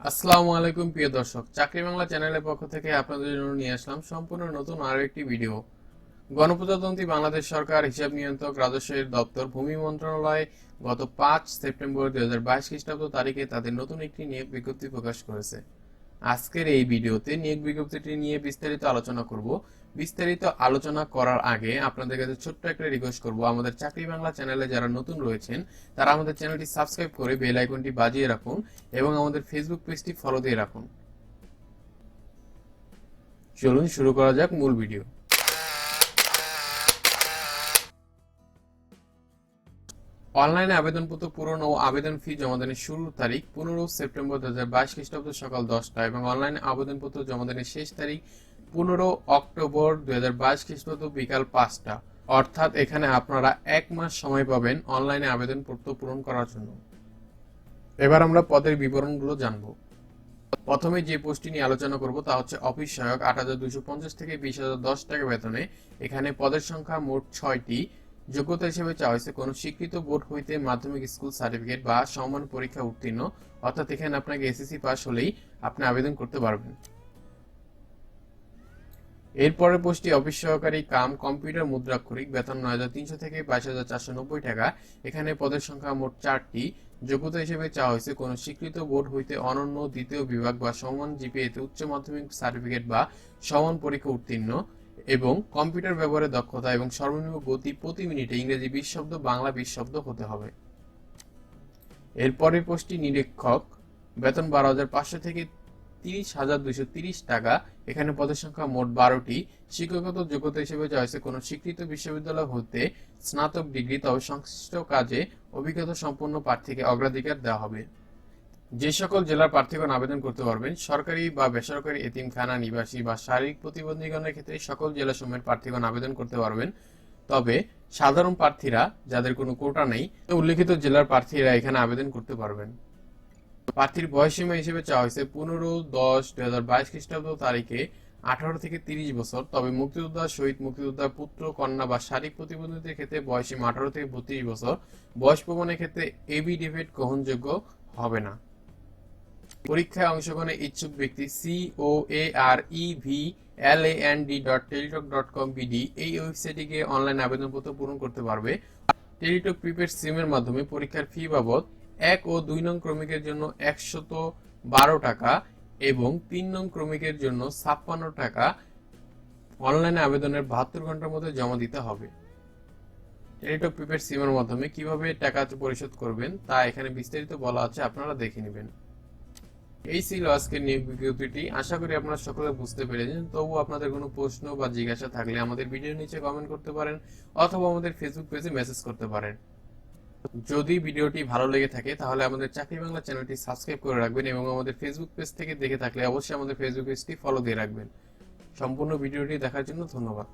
আসসালামু আলাইকুম প্রিয় দর্শক, চাকরি বাংলা চ্যানেলের পক্ষ থেকে আপনাদের জন্য নিয়ে আসলাম সম্পূর্ণ নতুন আরো একটি ভিডিও। গণপ্রজাতন্ত্রী বাংলাদেশ সরকার হিসাব নিয়ন্ত্রক রাজস্ব দপ্তর ভূমি মন্ত্রণালয় গত ৫ সেপ্টেম্বর ২০২২ খ্রিস্টাব্দ তারিখে তাদের নতুন একটি নিয়োগ বিজ্ঞপ্তি প্রকাশ করেছে। আজকের এই ভিডিওতে নিয়োগ বিজ্ঞপ্তিটি নিয়ে বিস্তারিত আলোচনা করব। বিস্তারিত আলোচনা করার আগে আপনাদের কাছে ছোট্ট একটা রিকোয়েস্ট করব, আমাদের চাকরি বাংলা চ্যানেলে যারা নতুন রয়েছেন তারা আমাদের চ্যানেলটি সাবস্ক্রাইব করে বেল আইকনটি বাজিয়ে রাখুন এবং আমাদের ফেসবুক পেজটি ফলো দিয়ে রাখুন। চলুন শুরু করা যাক মূল ভিডিও। অনলাইনে আবেদনপত্র পূরণ ও আবেদন ফি জমাদানের শুরুর তারিখ 15 সেপ্টেম্বর ২০২২ খ্রিস্টাব্দ সকাল 10টা এবং অনলাইনে আবেদনপত্র জমাদানের শেষ তারিখ 15 অক্টোবর ২০২২ খ্রিস্টাব্দ বিকাল 5টা। অর্থাৎ এখানে আপনারা এক মাস সময় পাবেন অনলাইনে আবেদনপত্র পূরণ করার জন্য। এবার আমরা পদের বিবরণগুলো জানব। প্রথমে যে পোস্টটি নিয়ে আলোচনা করব তা হচ্ছে অফিস সহায়ক। ৮,২৫০ থেকে ২০,০১০ টাকা বেতনে। এখানে পদের সংখ্যা মোট ৬টি। যোগ্যতা হিসেবে চাওয়া হয়েছে কোনো স্বীকৃত বোর্ড হইতে মাধ্যমিক স্কুল সার্টিফিকেট বা সমান পরীক্ষা উত্তীর্ণ, অর্থাৎ এখানে আপনাকে এসএসসি পাস হলেই আপনি আবেদন করতে পারবেন। এরপরের পোস্টটি অফিস সহকারী কাম কম্পিউটার মুদ্রাক্ষরিক, বেতন ৯,৩০০ থেকে ২২,৪৯০ টাকা। এখানে পদের সংখ্যা মোট 4টি। যোগ্যতা হিসেবে চাওয়া হয়েছে কোনো স্বীকৃত বোর্ড হইতে অনন্য দ্বিতীয় বিভাগ বা সমান জিপিএতে উচ্চ মাধ্যমিক সার্টিফিকেট বা সমান পরীক্ষা উত্তীর্ণ এবং কম্পিউটার ব্যবহারে দক্ষতা এবং সর্বনিম্ন গতি প্রতি মিনিটে ইংরেজি 20 শব্দ, বাংলা 20 শব্দ হতে হবে। এরপরের পোস্টটি নিরীক্ষক, বেতন ১২,৫০০ থেকে ৩০,২৩০ টাকা। এখানে পদের সংখ্যা মোট 12টি। শিক্ষাগত যোগ্যতা হিসেবে চাওয়া হয়েছে কোনো স্বীকৃত বিশ্ববিদ্যালয় হতে স্নাতক ডিগ্রি, তবে সংশ্লিষ্ট কাজে অভিজ্ঞতা সম্পন্ন প্রার্থীকে অগ্রাধিকার দেওয়া হবে। যে সকল জেলার প্রার্থীগণ আবেদন করতে পারবেন, সরকারি বা বেসরকারি এতিমখানা নিবাসী বা শারীরিক প্রতিবন্ধীগণের ক্ষেত্রে সকল জেলাসমূহের প্রার্থীগণ আবেদন করতে পারবেন। তবে সাধারণ প্রার্থীরা, যাদের কোনো কোটা নেই, উল্লেখিত জেলার প্রার্থীরা এখানে আবেদন করতে পারবেন। প্রার্থীর বয়সসীমা হিসেবে চাওয়া হয়েছে 15/10/2022 খ্রিস্টাব্দ তারিখে 18 থেকে 30 বছর। তবে মুক্তিযোদ্ধা, শহীদ মুক্তিযোদ্ধা, পুত্র, কন্যা বা শারীরিক প্রতিবন্ধীদের ক্ষেত্রে বয়সসীমা 18 থেকে 32 বছর। বয়স প্রমাণের ক্ষেত্রে এফিডেভিট গ্রহণযোগ্য হবে না। পরীক্ষায় অংশগ্রহণে ইচ্ছুক ব্যক্তি coarevland.teletalk.com.bd এই ওয়েবসাইটে গিয়ে অনলাইন আবেদনপত্র পূরণ করতে পারবে। টেলিটক প্রিপেড সিমের মাধ্যমে পরীক্ষার ফি বাবদ 1 ও 2 নং ক্রমিকের জন্য 112 টাকা এবং 3 নং ক্রমিকের জন্য 56 টাকা অনলাইনে আবেদনের 72 ঘন্টার মধ্যে জমা দিতে হবে। টেলিটক প্রিপেড সিমের মাধ্যমে কিভাবে টাকা পরিশোধ করবেন তা এখানে বিস্তারিত বলা আছে, আপনারা দেখে নেবেন। এই ছিল আজকের নিয়োগ বিজ্ঞপ্তিটি। আশা করি আপনারা সকলে বুঝতে পেরেছেন। তবু আপনাদের কোনো প্রশ্ন বা জিজ্ঞাসা থাকলে আমাদের ভিডিওর নিচে কমেন্ট করতে পারেন অথবা আমাদের ফেসবুক পেজে মেসেজ করতে পারেন। যদি ভিডিওটি ভালো লেগে থাকে তাহলে আমাদের চাকরি বাংলা চ্যানেলটি সাবস্ক্রাইব করে রাখবেন এবং আমাদের ফেসবুক পেজ থেকে দেখে থাকলে অবশ্যই আমাদের ফেসবুক পেজটি ফলো দিয়ে রাখবেন। সম্পূর্ণ ভিডিওটি দেখার জন্য ধন্যবাদ।